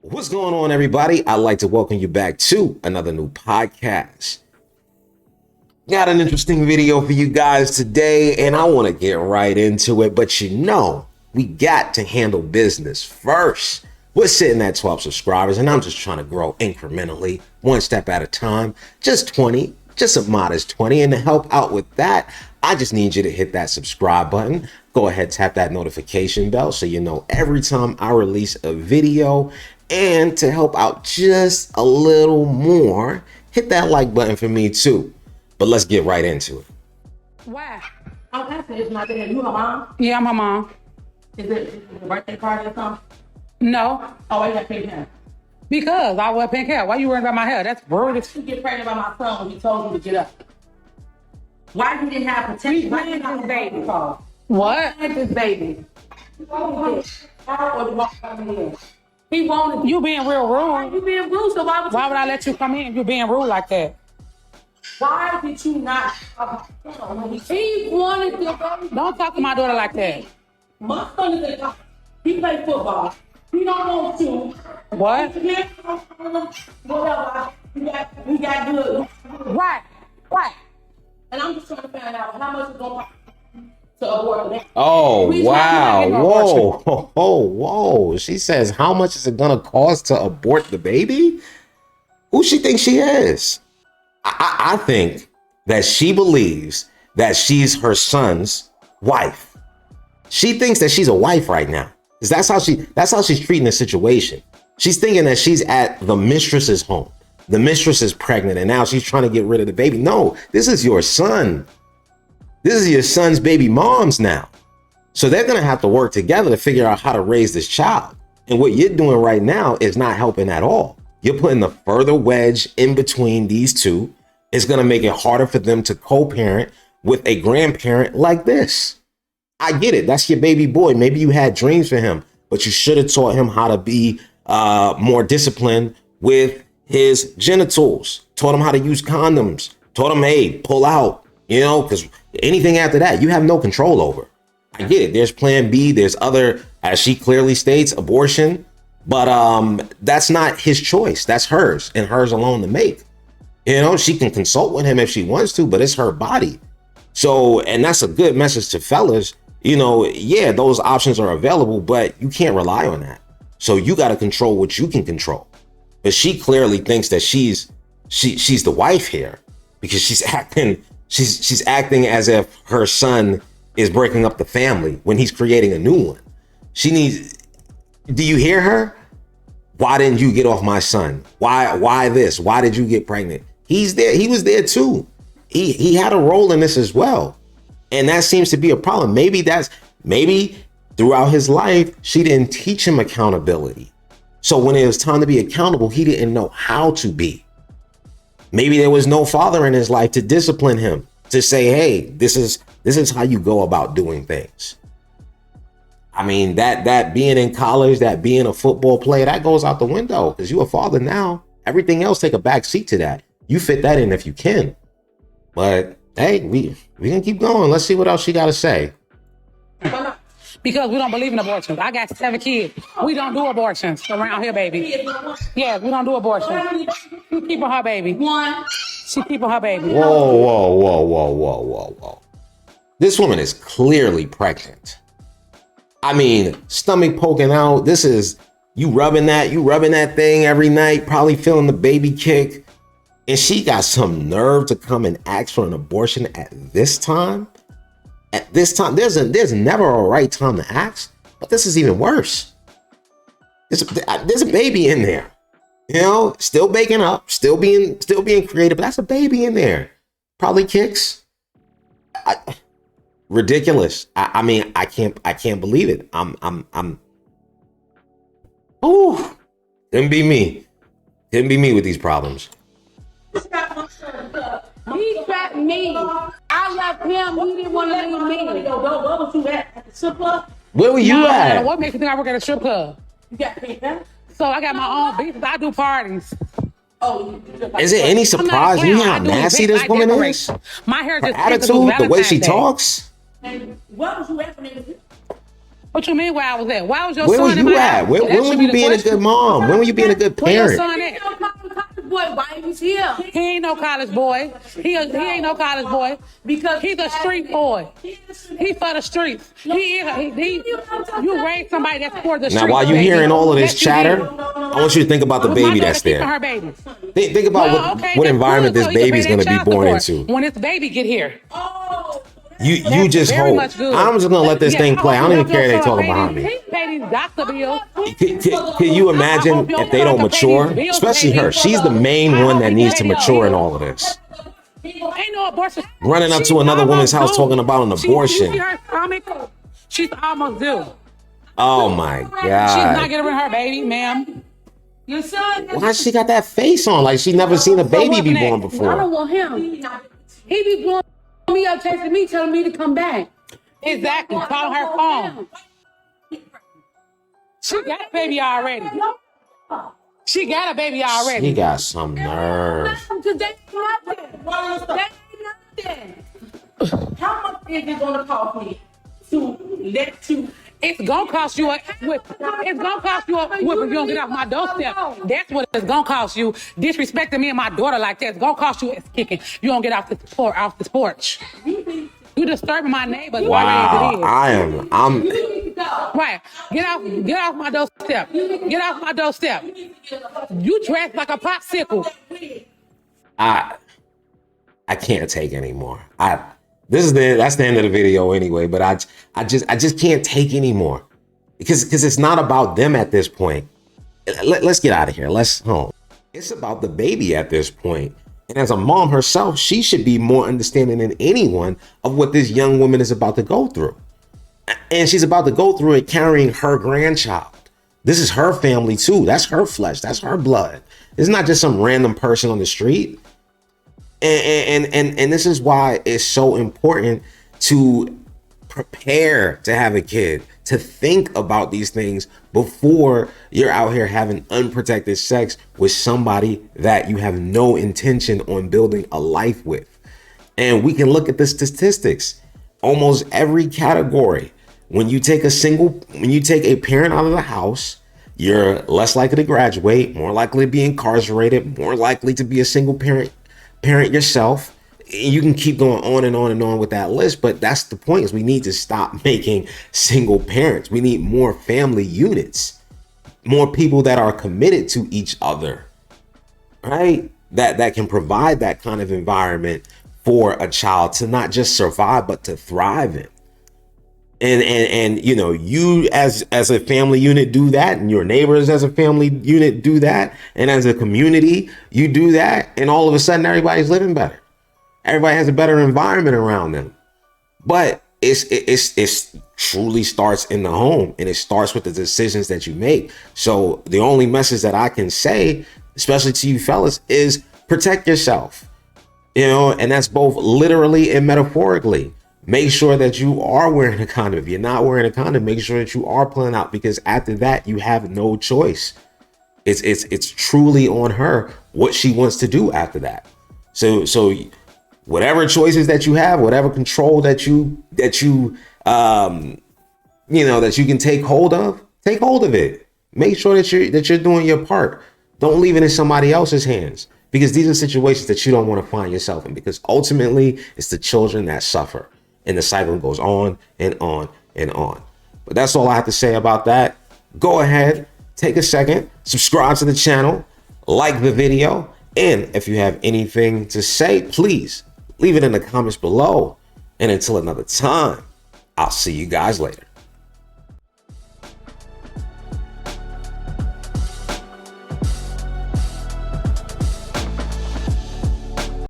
What's going on, everybody? I'd like to welcome you back to another new podcast. Got an interesting video for you guys today, and I want to get right into it. But we got to handle business first. We're sitting at 12 subscribers, and I'm just trying to grow incrementally, one step at a time, just 20, just a modest 20. And to help out with that, I just need you to hit that subscribe button. Go ahead, tap that notification bell so you know every time I release a video. And to help out just a little more, hit that like button for me too. But let's get right into it. Why? I'm asking, is my dad, you her mom? Yeah, I'm her mom. Is it a birthday party or something? No, Oh, I got pink hair. because I wear pink hair. Why you worrying about my hair? That's rude. You get pregnant by my son when he told you to get up. Why you didn't have protection? Why you didn't have baby? What? This baby. He wanted You being real rude. you being rude, so Why would I let you come in if you're being rude like that? Why did you not? He wanted to. Don't talk to my daughter like that. My son is a he played football. He don't want to. What? Whatever. We got good. Right. Right. And I'm just trying to find out how much it's going to abort that. Oh, We wow. trying to get no Whoa. Whoa. She says, how much is it going to cost to abort the baby? Who she thinks she is? I think that she believes that she's her son's wife. She thinks that she's a wife right now. That's how she's treating the situation. She's thinking that she's at the mistress's home. The mistress is pregnant and now she's trying to get rid of the baby. No, this is your son. This is your son's baby moms now. So they're going to have to work together to figure out how to raise this child. And what you're doing right now is not helping at all. You're putting a further wedge in between these two. It's going to make it harder for them to co-parent with a grandparent like this. I get it. That's your baby boy. Maybe you had dreams for him, but you should have taught him how to be more disciplined with his genitals. Taught him how to use condoms. Taught him, hey, pull out, because anything after that, you have no control over. I get it. There's plan B. There's other, as she clearly states, abortion. But that's not his choice. That's hers and hers alone to make. She can consult with him if she wants to, but it's her body. So, and that's a good message to fellas. Yeah, those options are available, but you can't rely on that. So you got to control what you can control. But she clearly thinks that she's the wife here because she's acting as if her son is breaking up the family when he's creating a new one. Do you hear her? Why didn't you get off my son? Why this? Why did you get pregnant? He's there. He was there too. He had a role in this as well. And that seems to be a problem. Maybe throughout his life, she didn't teach him accountability. So when it was time to be accountable, he didn't know how to be. Maybe there was no father in his life to discipline him, to say, hey, this is how you go about doing things. I mean, that being in college, that being a football player, that goes out the window because you're a father now. Everything else take a back seat to that. You fit that in if you can. But hey, we can keep going. Let's see what else she got to say. Because we don't believe in abortions. I got 7 kids. We don't do abortions around here, baby. Yeah, we don't do abortions. She keeping her baby. She keeping her baby. Whoa. This woman is clearly pregnant. I mean, stomach poking out. This is you rubbing that thing every night, probably feeling the baby kick. And she got some nerve to come and ask for an abortion at this time. At this time, there's never a right time to ask, but this is even worse. There's a baby in there, still baking up, still being creative. But that's a baby in there. Probably kicks. Ridiculous. I mean, I can't believe it. Couldn't be me with these problems. He got me. I left him. He didn't want to leave me. Where was you at the strip club? Where were you at? What makes you think I work at a strip club? You got pink hair? So I got my own business. I do parties. Oh, is it any surprise to you how nasty this woman is? My hair Her just attitude, the way she talks. And what was you at when they was What you mean where I was at? Why was your Where son was in you my at? house? When That were should be you the being a question. good mom? When were you being a good Where your parent? son at? Boy, why he was here? He ain't no college boy. He ain't no college boy because he's a street boy. He for the streets. You raised somebody that's for the streets. Now, while you baby. hearing all of this Yes, you chatter, did. I want you to think about the My baby daughter that's keeping there. her babies. Think about Well, okay, what that's environment good, this so he can baby is pay going that to be child born support into. when this baby get here. You That's just very hope. much good. I'm just going to let this thing play. I don't even care they talking behind me. Pay these doctor bills. Can you imagine if they don't mature? Especially her. She's the main one that needs to mature in all of this. Ain't no abortion. Running up to another woman's house talking about an abortion. You see her stomach? She's almost due. Oh my She's not God. getting rid of her baby, ma'am. Your son. Why she got that face on like she never seen a baby be born I don't before? want him. He be blowing me up, chasing me, telling me to come back. Exactly. Call her phone. She got a baby already. She got a baby already. She got some nerve. Because they nothing. They nothing. How much is it going to cost me to let you? It's gonna cost you a whip. It's gonna cost you a whip if you don't get off my doorstep. That's what it's gonna cost you. Disrespecting me and my daughter like that. It's gonna cost you ass kicking. You don't get off this porch. You disturbing my neighbors. Wow. I'm Right. Get off my doorstep. Get off my doorstep. You dressed like a popsicle. I can't take anymore. That's the end of the video anyway, but I just can't take anymore. Because it's not about them at this point. Let's get out of here. Let's home. It's about the baby at this point. And as a mom herself, she should be more understanding than anyone of what this young woman is about to go through. And she's about to go through it carrying her grandchild. This is her family too. That's her flesh. That's her blood. It's not just some random person on the street. And this is why it's so important to prepare to have a kid, to think about these things before you're out here having unprotected sex with somebody that you have no intention on building a life with. And we can look at the statistics. Almost every category, when you take a parent out of the house, you're less likely to graduate, more likely to be incarcerated, more likely to be a single parent yourself. You can keep going on and on and on with that list, but that's the point, is we need to stop making single parents. We need more family units, more people that are committed to each other, right? That can provide that kind of environment for a child to not just survive, but to thrive in. And you know, you as a family unit do that, and your neighbors as a family unit do that, and as a community you do that, and all of a sudden everybody's living better. Everybody has a better environment around them. But it's truly starts in the home, and it starts with the decisions that you make. So the only message that I can say, especially to you fellas, is protect yourself. You know, and that's both literally and metaphorically. Make sure that you are wearing a condom. If you're not wearing a condom, make sure that you are pulling out, because after that, you have no choice. It's truly on her what she wants to do after that. So whatever choices that you have, whatever control that you can take hold of it. Make sure that you're doing your part. Don't leave it in somebody else's hands, because these are situations that you don't want to find yourself in, because ultimately it's the children that suffer. And the cycle goes on and on and on. But that's all I have to say about that. Go ahead, take a second, subscribe to the channel, like the video. And if you have anything to say, please leave it in the comments below. And until another time, I'll see you guys later.